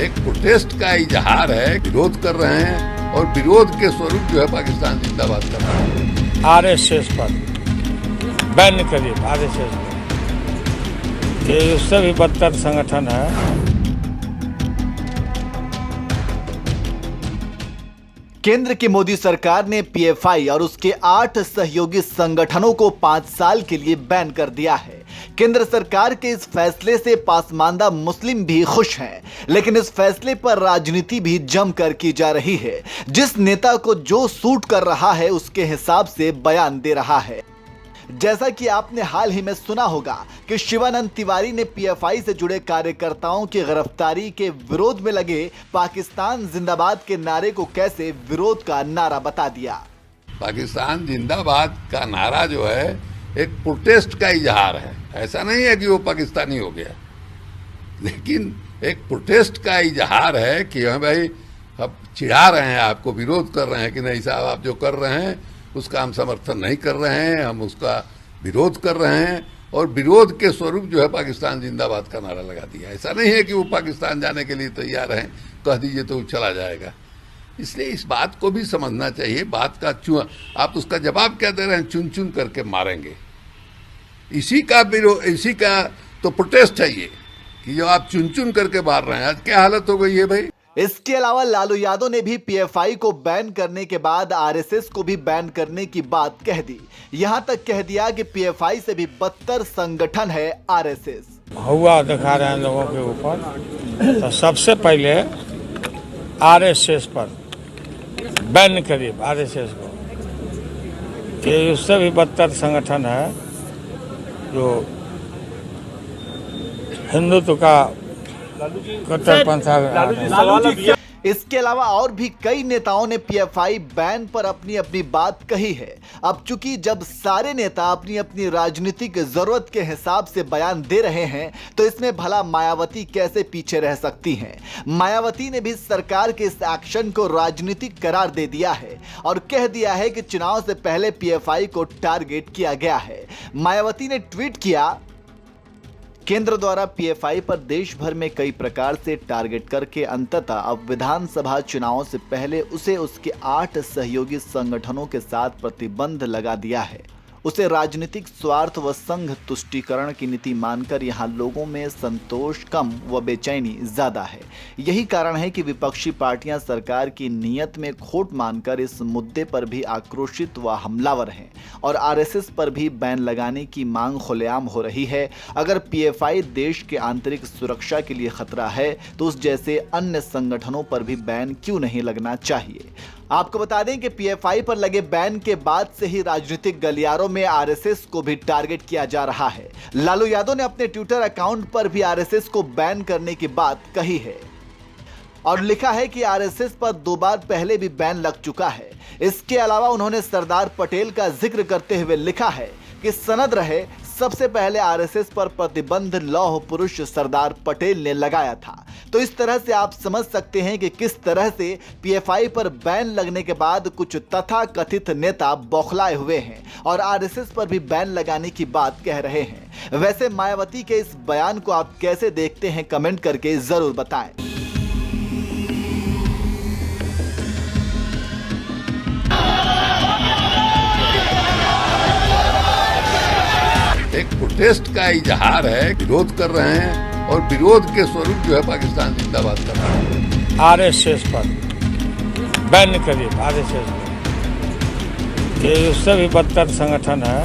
एक प्रोटेस्ट का इजहार है, विरोध कर रहे हैं और विरोध के स्वरूप जो है पाकिस्तान जिंदाबाद कर रहा है। आरएसएस पर बैन करिए, आरएसएस पर, ये उससे भी बदतर संगठन है। केंद्र की मोदी सरकार ने पीएफआई और उसके 8 सहयोगी संगठनों को 5 साल के लिए बैन कर दिया है। केंद्र सरकार के इस फैसले से पासमानदा मुस्लिम भी खुश हैं, लेकिन इस फैसले पर राजनीति भी जमकर की जा रही है। जिस नेता को जो सूट कर रहा है उसके हिसाब से बयान दे रहा है। जैसा कि आपने हाल ही में सुना होगा कि शिवानंद तिवारी ने पीएफआई से जुड़े कार्यकर्ताओं की गिरफ्तारी के विरोध में लगे पाकिस्तान जिंदाबाद के नारे को कैसे विरोध का नारा बता दिया। पाकिस्तान जिंदाबाद का नारा जो है एक प्रोटेस्ट का इजहार है। ऐसा नहीं है कि वो पाकिस्तानी हो गया, लेकिन एक प्रोटेस्ट का इजहार है कि हम भाई अब चिढ़ा रहे हैं, आपको विरोध कर रहे हैं कि नहीं साहब आप जो कर रहे हैं उसका हम समर्थन नहीं कर रहे हैं, हम उसका विरोध कर रहे हैं और विरोध के स्वरूप जो है पाकिस्तान जिंदाबाद का नारा लगा दिया। ऐसा नहीं है कि वो पाकिस्तान जाने के लिए तैयार हैं, कह दीजिए तो वो चला जाएगा। इसलिए इस बात को भी समझना चाहिए। बात का आप उसका जवाब क्या दे रहे हैं, चुन चुन करके मारेंगे। इसी का तो प्रोटेस्ट है ये कि जो आप चुन चुन करके मार रहे हैं। आज क्या हालत हो गई है भाई। इसके अलावा लालू यादव ने भी पीएफआई को बैन करने के बाद आरएसएस को भी बैन करने की बात कह दी। यहां तक कह दिया कि पीएफआई से भी बदतर संगठन है आरएसएस। हुआ दिखा रहे हैं लोगों के ऊपर, तो सबसे पहले आरएसएस पर बैन करिए, आरएसएस को, ये उससे भी बदतर संगठन है जो हिंदुत्व का कट्टरपंथी। इसके अलावा और भी कई नेताओं ने पीएफआई बैन पर अपनी अपनी बात कही है। अब चूंकि जब सारे नेता अपनी अपनी राजनीतिक जरूरत के हिसाब से बयान दे रहे हैं, तो इसमें भला मायावती कैसे पीछे रह सकती हैं। मायावती ने भी सरकार के इस एक्शन को राजनीतिक करार दे दिया है और कह दिया है कि चुनाव से पहले पीएफआई को टारगेट किया गया है। मायावती ने ट्वीट किया, केंद्र द्वारा पीएफआई पर देश भर में कई प्रकार से टारगेट करके अंततः अब विधानसभा चुनावों से पहले उसे उसके 8 सहयोगी संगठनों के साथ प्रतिबंध लगा दिया है। उसे राजनीतिक स्वार्थ व संघ तुष्टीकरण की नीति मानकर यहाँ लोगों में संतोष कम व बेचैनी ज्यादा है। यही कारण है कि विपक्षी पार्टियां सरकार की नीयत में खोट मानकर इस मुद्दे पर भी आक्रोशित व हमलावर हैं और आरएसएस पर भी बैन लगाने की मांग खुलेआम हो रही है। अगर पीएफआई देश के आंतरिक सुरक्षा के लिए खतरा है तो उस जैसे अन्य संगठनों पर भी बैन क्यों नहीं लगना चाहिए। आपको बता दें कि पीएफआई पर लगे बैन के बाद से ही राजनीतिक गलियारों में आरएसएस को भी टारगेट किया जा रहा है। लालू यादव ने अपने ट्विटर अकाउंट पर भी आरएसएस को बैन करने की बात कही है और लिखा है कि आरएसएस पर 2 बार पहले भी बैन लग चुका है। इसके अलावा उन्होंने सरदार पटेल का जिक्र करते हुए लिखा है कि सनद रहे, सबसे पहले आरएसएस पर प्रतिबंध लौह पुरुष सरदार पटेल ने लगाया था। तो इस तरह से आप समझ सकते हैं कि किस तरह से पीएफआई पर बैन लगने के बाद कुछ तथाकथित नेता बौखलाए हुए हैं और आरएसएस पर भी बैन लगाने की बात कह रहे हैं। वैसे मायावती के इस बयान को आप कैसे देखते हैं, कमेंट करके जरूर बताएं। एक प्रोटेस्ट का इजहार है, विरोध कर रहे हैं और विरोध के स्वरूप जो है पाकिस्तान जिंदाबाद कर रहा है। आरएसएस पर बैन करिए, आरएसएस को, ये उससे भी बदतर संगठन है।